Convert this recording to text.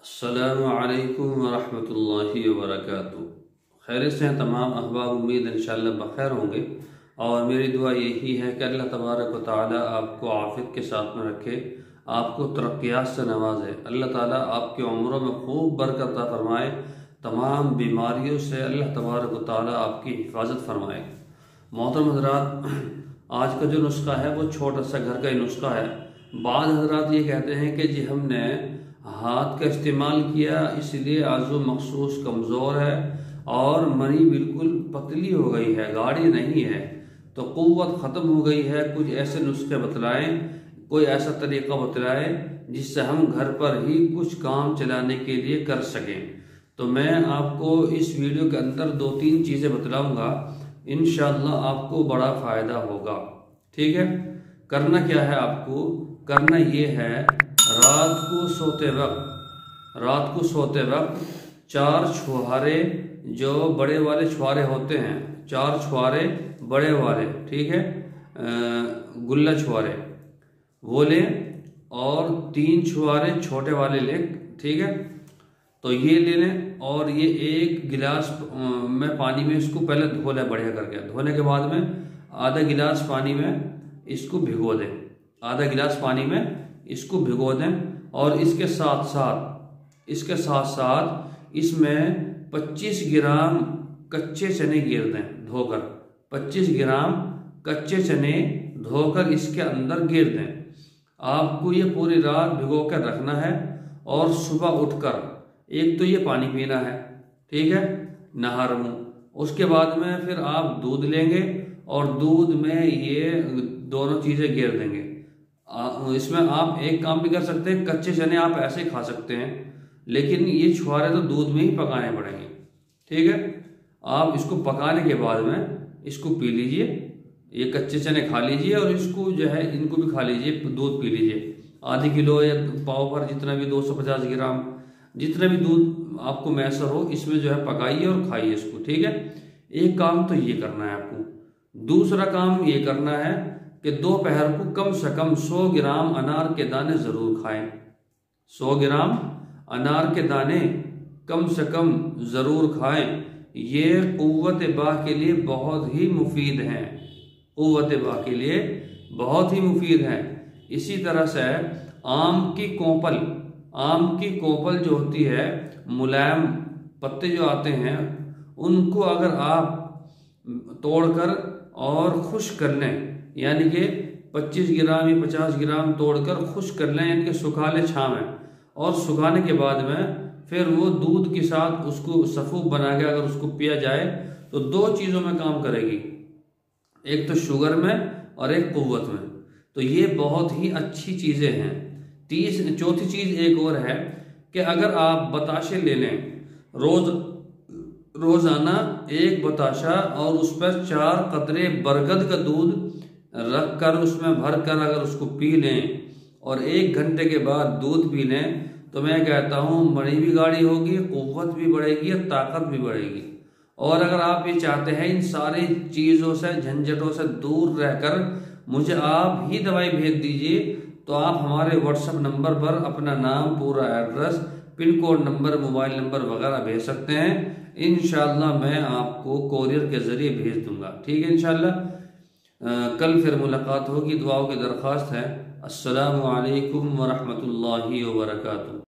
अस्सलामु अलैकुम वरहमतुल्लाहि वबरकातुहू। खैर से हैं तमाम अहबाब, उम्मीद इंशाअल्लाह बखैर होंगे। और मेरी दुआ यही है कि अल्लाह तबारक व तआला आपको आफियत के साथ में रखे, आपको तरक्यात से नवाजे। अल्लाह ताला आपकी उम्रों में खूब बरकत अता फरमाए, तमाम बीमारियों से अल्लाह तबारक व तआला आपकी हिफाजत फरमाए। मोहतरम हज़रात, आज का जो नुस्खा है वो छोटा सा घर का ही नुस्खा है। बाद हज़रात ये कहते हैं कि जी हमने हाथ का इस्तेमाल किया इसलिए आज़ू मखसूस कमज़ोर है और मनी बिल्कुल पतली हो गई है, गाढ़ी नहीं है, तो क़ुव्वत ख़त्म हो गई है। कुछ ऐसे नुस्खे बतलाएं, कोई ऐसा तरीक़ा बतलाएं जिससे हम घर पर ही कुछ काम चलाने के लिए कर सकें। तो मैं आपको इस वीडियो के अंदर 2-3 चीज़ें बतलाऊँगा, इंशाअल्लाह आपको बड़ा फ़ायदा होगा। ठीक है, करना क्या है, आपको करना ये है, रात को सोते वक्त 4 छुहारे, जो बड़े वाले छुहारे होते हैं, 4 छुहारे बड़े वाले, ठीक है, गुल्ला छुहारे वो लें और 3 छुहारे छोटे वाले लें। ठीक है, तो ये ले लें और ये 1 गिलास में पानी में इसको पहले धो लें बढ़िया करके। धोने के बाद में आधा गिलास पानी में इसको भिगो दें, आधा गिलास पानी में इसको भिगो दें। और इसके साथ साथ इसमें 25 ग्राम कच्चे चने गिर दें धोकर। 25 ग्राम कच्चे चने धोकर इसके अंदर गिर दें। आपको ये पूरी रात भिगो कर रखना है और सुबह उठकर एक तो ये पानी पीना है, ठीक है, नहर मुँह। उसके बाद में फिर आप दूध लेंगे और दूध में ये दोनों चीज़ें गिर देंगे। इसमें आप एक काम भी कर सकते हैं, कच्चे चने आप ऐसे ही खा सकते हैं, लेकिन ये छुहारे तो दूध में ही पकाने पड़ेंगे। ठीक है, आप इसको पकाने के बाद में इसको पी लीजिए। ये कच्चे चने खा लीजिए और इसको जो है इनको भी खा लीजिए, दूध पी लीजिए। आधे किलो या पाव भर, जितना भी 250 ग्राम, जितना भी दूध आपको मैसर हो, इसमें जो है पकाइए और खाइए इसको। ठीक है, एक काम तो ये करना है आपको। दूसरा काम ये करना है कि दोपहर को कम से कम 100 ग्राम अनार के दाने ज़रूर खाएं। 100 ग्राम अनार के दाने कम से कम ज़रूर खाएं। ये क़ुव्वत बाह के लिए बहुत ही मुफीद हैं, क़ुव्वत बाह के लिए बहुत ही मुफीद हैं। इसी तरह से आम की कोपल जो होती है, मुलायम पत्ते जो आते हैं, उनको अगर आप तोड़कर और खुश्क कर लें, यानी कि 25 ग्राम या 50 ग्राम तोड़कर खुश्क कर लें, यानी कि सुखा लें छाँव में। और सुखाने के बाद में फिर वो दूध के साथ उसको सफ़ूफ बना के अगर उसको पिया जाए तो 2 चीज़ों में काम करेगी, एक तो शुगर में और एक क़ुव्वत में। तो ये बहुत ही अच्छी चीज़ें हैं। चौथी चीज़ एक और है कि अगर आप बताशे ले लें, रोज़ाना 1 बताशा और उस पर 4 कतरे बरगद का दूध रख कर उसमें भर कर अगर उसको पी लें और 1 घंटे के बाद दूध पी लें, तो मैं कहता हूँ मनी भी गाढ़ी होगी, क़ुव्वत भी बढ़ेगी और ताकत भी बढ़ेगी। और अगर आप ये चाहते हैं इन सारी चीज़ों से, झंझटों से दूर रहकर मुझे आप ही दवाई भेज दीजिए, तो आप हमारे व्हाट्सएप नंबर पर अपना नाम, पूरा address, pin code number, mobile number वगैरह भेज सकते हैं। इंशाअल्लाह मैं आपको कोरियर के ज़रिए भेज दूँगा। ठीक है, इंशाअल्लाह कल फिर मुलाकात होगी। दुआओं की दरख्वास्त है। अस्सलामु अलैकुम वरहमतुल्लाहि वबरकातुहू।